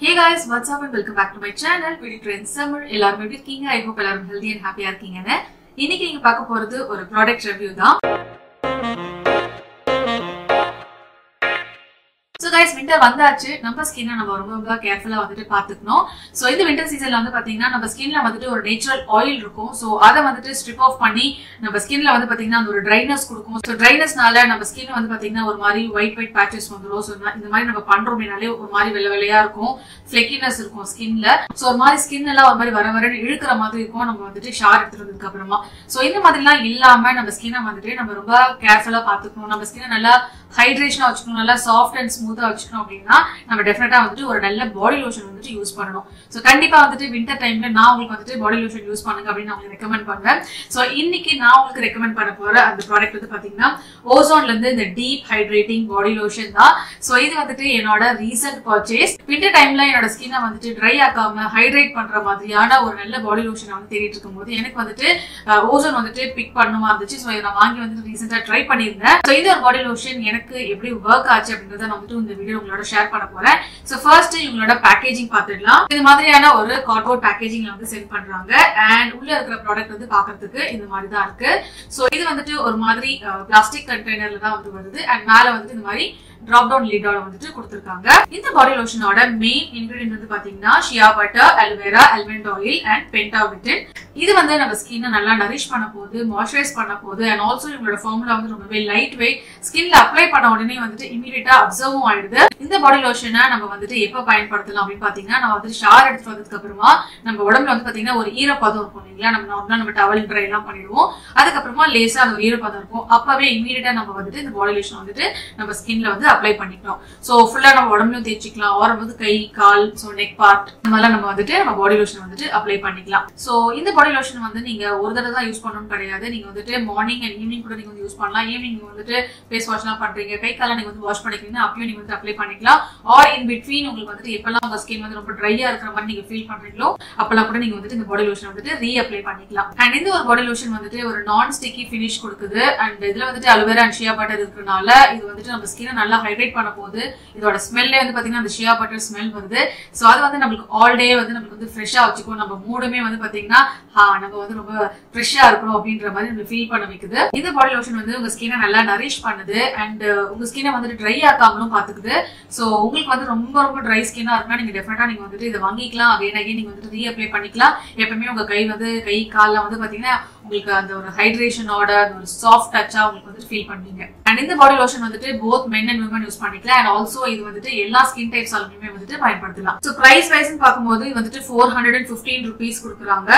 Hey guys, what's up and welcome back to my channel Beauty Trends Summer. எல்லாரும் எப்படி இருக்கீங்க? I hope எல்லாரும் healthy and happy இருக்கீங்கன்னு. இன்னைக்கு நீங்க பார்க்க போறது ஒரு product review தான். So guys, winter வந்தாச்சு. நம்ம ஸ்கின்னை நம்ம ரொம்ப கேர்ஃபுல்லா வந்துட்டு பாத்துக்கணும். சோ இந்த winter seasonல வந்து பாத்தீங்கன்னா நம்ம ஸ்கின்ல வந்துட்டு ஒரு நேச்சுரல் ஆயில் இருக்கும். சோ அத வந்துட்டு ஸ்ட்ரிப் ஆஃப் பண்ணி நம்ம ஸ்கின்ல வந்து பாத்தீங்கன்னா அந்த ஒரு ட்ரைனஸ் கொடுக்கும். சோ ட்ரைனஸ்னால நம்ம ஸ்கின் வந்து பாத்தீங்கன்னா ஒரு மாதிரி ஒயிட் பேச்சஸ் வந்துரும். சோ இந்த மாதிரி நம்ம பண்றோம் அப்படினாலே ஒரு மாதிரி வெள்ளையா இருக்கும், ஃப்ளெக்கினஸ் இருக்கும் ஸ்கின்ல. சோ ஒரு மாதிரி ஸ்கின் எல்லாம் ஒரு மாதிரி வர இழுக்கிற மாதிரி இருக்கும் நம்ம வந்துட்டு ஷார் எடுத்துறதுக்கு அப்புறமா. சோ இந்த மாதிரிலாம் இல்லாம நம்ம ஸ்கின்னை வந்துட்டு நம்ம ரொம்ப கேர்ஃபுல்லா பாத்துக்கணும். நம்ம ஸ்கின்னை நல்லா ஹைட்ரேஷனா வச்சுக்கணும், நல்லா சாஃப்ட் அண்ட் ஸ்மூத்தா வச்சுக்கணும் அப்படின்னா நம்ம டெஃபினட்டா வந்துட்டு ஒரு நல்ல பாடி லோஷன் வந்துட்டு யூஸ் பண்ணணும். சோ கண்டிப்பா வந்துட்டு வின்டர் டைம்ல நான் உங்களுக்கு வந்துட்டு பாடி லோஷன் யூஸ் பண்ணுங்க அப்படின்னு உங்களுக்கு ரெக்கமெண்ட் பண்றேன். சோ இன்னைக்கு நான் உங்களுக்கு ரெக்கமெண்ட் பண்ண போற அந்த ப்ராடக்ட் வந்து பாத்தீங்கன்னா ஓசோன்ல இருந்து இந்த டீப் ஹைட்ரேட்டிங் பாடி லோஷன் தான். சோ இது வந்துட்டு என்னோட ரீசன்ட் பர்ச்சேஸ். வின்டர் டைம்ல என்னோட ஸ்கின்னை வந்துட்டு ட்ரை ஆக்காம ஹைட்ரேட் பண்ற மாதிரியான ஒரு நல்ல பாடி லோஷன் வந்து தேடிட்டு இருக்கும் போது எனக்கு வந்துட்டு ஓசோன் வந்துட்டு பிக் பண்ணுமா இருந்துச்சு. சோ இதை நான் வாங்கி வந்துட்டு ரீசெண்டா ட்ரை பண்ணியிருந்தேன். சோ இந்த ஒரு பாடி லோஷன் எனக்கு எப்படி ஒர்க் ஆச்சு அப்படின்றத நான் வந்துட்டு இந்த வீடியோ உங்களோட ஷேர் பண்ண போறேன். சோ ஃபர்ஸ்ட் இவங்களோட பேக்கேஜிங் பார்த்துடலாம். இந்த மாதிரியான ஒரு கார்ட்போர்ட் பேக்கேஜிங்ல வந்து சென்ட் பண்றாங்க அண்ட் உள்ள இருக்கிற ப்ராடக்ட் வந்து பாக்குறதுக்கு இந்த மாதிரி தான் இருக்கு. சோ இது வந்துட்டு ஒரு மாதிரி பிளாஸ்டிக் கண்டெய்னர்ல தான் வந்து வருது அண்ட் மேல வந்து இந்த மாதிரி டிராப் டவுன் லிட்டோட வந்துட்டு கொடுத்திருக்காங்க. இந்த பாடி லோஷனோட மெயின் இன்கிரிடியன்ட் வந்து பாத்தீங்கன்னா shea butter, aloe vera, almond oil and pentavitin. இது வந்து நம்ம ஸ்கின்னை நல்லா நரிஷ் பண்ண போகுது, மாய்ஸ்சரைஸ் பண்ண போகுது அண்ட் ஆல்சோ இவங்களோட ஃபார்முலா வந்து ரொம்பவே லைட் வெயிட். ஸ்கின்ல அப்ளை பண்ண உடனே வந்துட்டு இமீடியட்டா அப்சர்வும் ஆயிடுது. இந்த பாடி லோஷனை நம்ம வந்துட்டு எப்ப பயன்படுத்தலாம் அப்படின்னு பாத்தீங்கன்னா நம்ம வந்து ஷார் எடுத்து வந்ததுக்கு அப்புறமா நம்ம உடம்புல வந்து பாத்தீங்கன்னா ஒரு ஈரப்பதம் இருக்கும் இல்லைங்களா, நம்ம நார்மலா நம்ம டவல் ட்ரை எல்லாம் பண்ணிடுவோம். அதுக்கப்புறமா லேசா அந்த ஒரு ஈரப்பதம் இருக்கும். அப்பவே இமீடியட்டா நம்ம வந்துட்டு இந்த பாடி லோஷன் வந்துட்டு நம்ம ஸ்கின்ல வந்து அப்ளை பண்ணிக்கலாம். சோ ஃபுல்லா நம்ம உடம்புல தேய்ச்சிக்கலாம், ஆர் வந்து கை கால், சோ நெக் பார்ட் இந்த மாதிரிலாம் நம்ம வந்துட்டு நம்ம பாடி லோஷன் வந்துட்டு அப்ளை பண்ணிக்கலாம். சோ இந்த பாடி லோஷன் வந்து நீங்க ஒரு தடவை தான் யூஸ் பண்ணணும்னு கிடையாது. நீங்க வந்துட்டு மார்னிங் அண்ட் ஈவினிங் கூட நீங்க வந்து யூஸ் பண்ணலாம். ஈவினிங் நீங்க வந்துட்டு ஃபேஸ் வாஷ் எல்லாம் பண்றீங்க, கை கால நீங்க வந்து வாஷ் பண்ணிக்கிறீங்கன்னா அப்பயும் நீங்க வந்து அப்ளை பண்ணிக்கலாம். ஆர் இன் பிட்வீன் உங்களுக்கு வந்துட்டு எப்பெல்லாம் உங்க ஸ்கின் வந்து ரொம்ப ட்ரையா இருக்கிற மாதிரி நீங்க ஃபீல் பண்றீங்களோ அப்பெல்லாம் கூட நீங்க வந்துட்டு இந்த பாடி லோஷன் வந்துட்டு ரீ அப்ளை பண்ணிக்கலாம். அண்ட் இந்த ஒரு பாடி லோஷன் வந்துட்டு ஒரு நான் ஸ்டிக்கி ஃபினிஷ் கொடுக்குது அண்ட் இதுல வந்துட்டு அலோவேரா அண்ட் ஷியா பட்டர் இருக்கிறனால இது வந்துட்டு நம்ம ஸ்கின்னை நல்லா ஹைட்ரேட் பண்ண போகுது. இதோட ஸ்மெல்லே வந்து பாத்தீங்கன்னா அந்த ஷியா பட்டர் ஸ்மெல் வருது. சோ அது வந்து நமக்கு ஆல் டே வந்து நமக்கு வந்து ஃப்ரெஷ்ஷா வச்சுக்கும். நம்ம மூடுமே வந்து பாத்தீங்கன்னா நம்ம வந்து ரொம்ப ஃப்ரெஷ்ஷா இருக்கணும் அப்படின்ற மாதிரி நம்ம ஃபீல் பண்ண வைக்குது. இந்த பாடி லோஷன் வந்து உங்க ஸ்கின்னை நல்லா நரிஷ் பண்ணுது அண்ட் உங்க ஸ்கின்னை வந்துட்டு ட்ரை ஆக்காமலும் பாத்துக்குது. சோ உங்களுக்கு வந்து ரொம்ப ட்ரை ஸ்கின்னா இருக்குன்னா நீங்க டெஃபினட்டா நீங்க வந்துட்டு இதை வாங்கிக்கலாம். அகைன் நீங்க வந்துட்டு ரீ அப்ளை பண்ணிக்கலாம். எப்பவுமே உங்க கை கால்ல வந்து பாத்தீங்கன்னா உங்களுக்கு அந்த ஒரு ஹைட்ரேஷனோட அந்த ஒரு சாஃப்ட் டச்சா உங்களுக்கு வந்து ஃபீல் பண்ணுவீங்க. அண்ட் இந்த பாடி லோஷன் வந்துட்டு both men and women use பண்ணிக்கலாம் அண்ட் ஆல்சோ இது வந்துட்டு எல்லா ஸ்கின் டைப்ஸ் ஆலுமே வந்துட்டு பயன்படுத்தலாம். சோ பிரைஸ் வைஸ் பார்க்கும்போது இது வந்துட்டு 415 rupees கொடுக்குறாங்க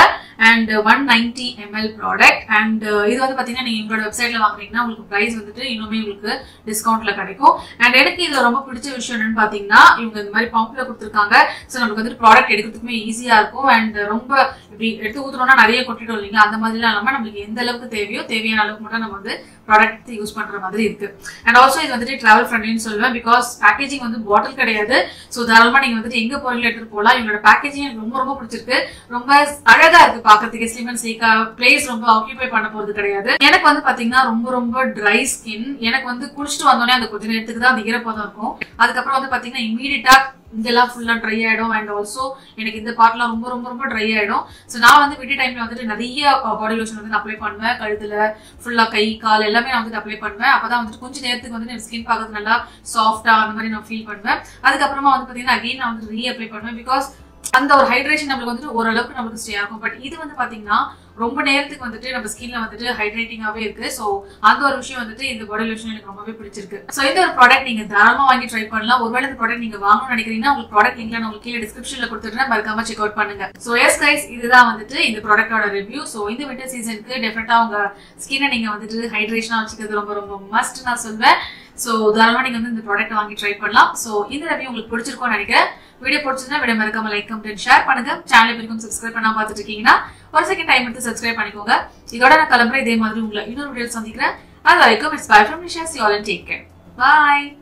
அண்ட் 190 ml ப்ராடக்ட். அண்ட் இது வந்து பாத்தீங்கன்னா நீங்க எங்களோட வெப்சைட்ல வாங்குறீங்கன்னா உங்களுக்கு பிரைஸ் வந்துட்டு இன்னுமே உங்களுக்கு டிஸ்கவுண்ட்ல கிடைக்கும். அண்ட் எனக்கு இதுல ரொம்ப பிடிச்ச விஷயம் என்னன்னு பாத்தீங்கன்னா இவங்க இந்த மாதிரி பம்ப்ல கொடுத்துருக்காங்க. சோ நமக்கு வந்துட்டு ப்ராடக்ட் எடுக்கிறதுக்குமே ஈஸியா இருக்கும் அண்ட் ரொம்ப இப்படி எடுத்து ஊத்துறோம்னா நிறைய கொட்டிடும் இல்லைங்களா, அந்த மாதிரி இல்லாம நம்மளுக்கு எந்த அளவுக்கு தேவையான அளவுக்கு மட்டும் நம்ம வந்து ப்ராடக்ட் யூஸ் பண்ற மாதிரி இருக்கு. அண்ட் ஆல்சோ இது வந்துட்டு டிராவல் ஃப்ரெண்ட்லின்னு சொல்லுவேன். பிகாஸ் பேக்கேஜிங் வந்து பாட்டில் கிடையாது. சோ தாராளமா நீங்க வந்துட்டு எங்க பொருள் எடுத்துட்டு போகலாம். இவங்களோட பேக்கேஜிங் எனக்கு ரொம்ப பிடிச்சிருக்கு. ரொம்ப அழகா இருக்கு பாக்கிறதுக்கு. ஸ்லிம் அண்ட் ஸ்லீக்கா, பிளேஸ் ரொம்ப ஆக்கியூபை பண்ண போறது கிடையாது. எனக்கு வந்து பாத்தீங்கன்னா ரொம்ப ட்ரை ஸ்கின். எனக்கு வந்து குளிச்சுட்டு வந்தோடனே அந்த கொஞ்ச நேரத்துக்கு தான் அந்த ஈரப்பதம் இருக்கும். அதுக்கப்புறம் வந்து பாத்தீங்கன்னா இமீடியட்டா இதெல்லாம் ஃபுல்லா ட்ரை ஆயிடும் அண்ட் ஆல்சோ எனக்கு இந்த பார்ட்லாம் ரொம்ப ட்ரை ஆயிடும். சோ நான் வந்து விட்டி டைம்ல வந்துட்டு நிறைய பாடி லோஷன் வந்து அப்ளை பண்ணுவேன். கழுத்துல ஃபுல்லா கை கால் எல்லாமே நான் வந்துட்டு அப்ளை பண்ணுவேன். அப்பதான் வந்துட்டு கொஞ்ச நேரத்துக்கு வந்து என் ஸ்கின் பார்க்கறது நல்லா சாஃப்டா அந்த மாதிரி நான் ஃபீல் பண்ணுவேன். அதுக்கப்புறமா வந்து பாத்தீங்கன்னா அகைன் நான் வந்து ரீ அப்ளை பண்ணுவேன். பிகாஸ் அந்த ஒரு ஹைட்ரேஷன் நம்மளுக்கு வந்துட்டு ஓரளவுக்கு நமக்கு ஸ்டே ஆகும். பட் இது வந்து பாத்தீங்கன்னா ரொம்ப நேரத்துக்கு வந்துட்டு நம்ம ஸ்கின்ல வந்துட்டு ஹைட்ரேட்டிங்காவே இருக்கு. சோ அந்த ஒரு விஷயம் வந்துட்டு இந்த பாடி லோஷன் எனக்கு ரொம்பவே பிடிச்சிருக்கு. சோ இந்த ஒரு ப்ராடக்ட் நீங்க தாராளமா வாங்கி ட்ரை பண்ணலாம். ஒருவேளை இந்த ப்ராடக்ட் நீங்க வாங்கணும்னு நினைக்கிறீங்கன்னா உங்களுக்கு ப்ராடக்ட் லிங்க்ல நான் உங்களுக்கு கீழே டிஸ்கிரிப்ஷன்ல கொடுத்துட்டேன், மறக்காம செக் அவுட் பண்ணுங்க. சோ எஸ் கைஸ், இதுதான் வந்துட்டு இந்த ப்ராடக்டோட ரிவ்யூ. சோ இந்த வின்டர் சீசனுக்கு டெஃபினட்டா உங்க ஸ்கின்னை நீங்க வந்துட்டு ஹைட்ரேஷனா வச்சுக்கிறது ரொம்ப மஸ்ட் நான் சொல்வேன். சோ தாராளமா நீங்க வந்து இந்த ப்ராடக்ட் வாங்கி ட்ரை பண்ணலாம். சோ இந்த ரிவ்யூ உங்களுக்கு பிடிச்சிருக்கும்னு நினைக்கிறேன். வீடியோ பிடிச்சிருந்தா வீடியோ மறக்காம லைக், கமெண்ட், ஷேர் பண்ணுங்க. சேனல் வரைக்கும் சப்ஸ்கிரைப் பண்ணாம பார்த்துட்டு இருக்கீங்கன்னா ஒரு செகண்ட் டைம் எடுத்து சப்ஸ்கிரைப் பண்ணிக்கோங்க. இதோட நான் கிளம்புறேன். இதே மாதிரி உங்களை இன்னொரு வீடியோ சந்திக்கிறேன். அது வரைக்கும் it's by from Nisha. See you all and take care. Bye.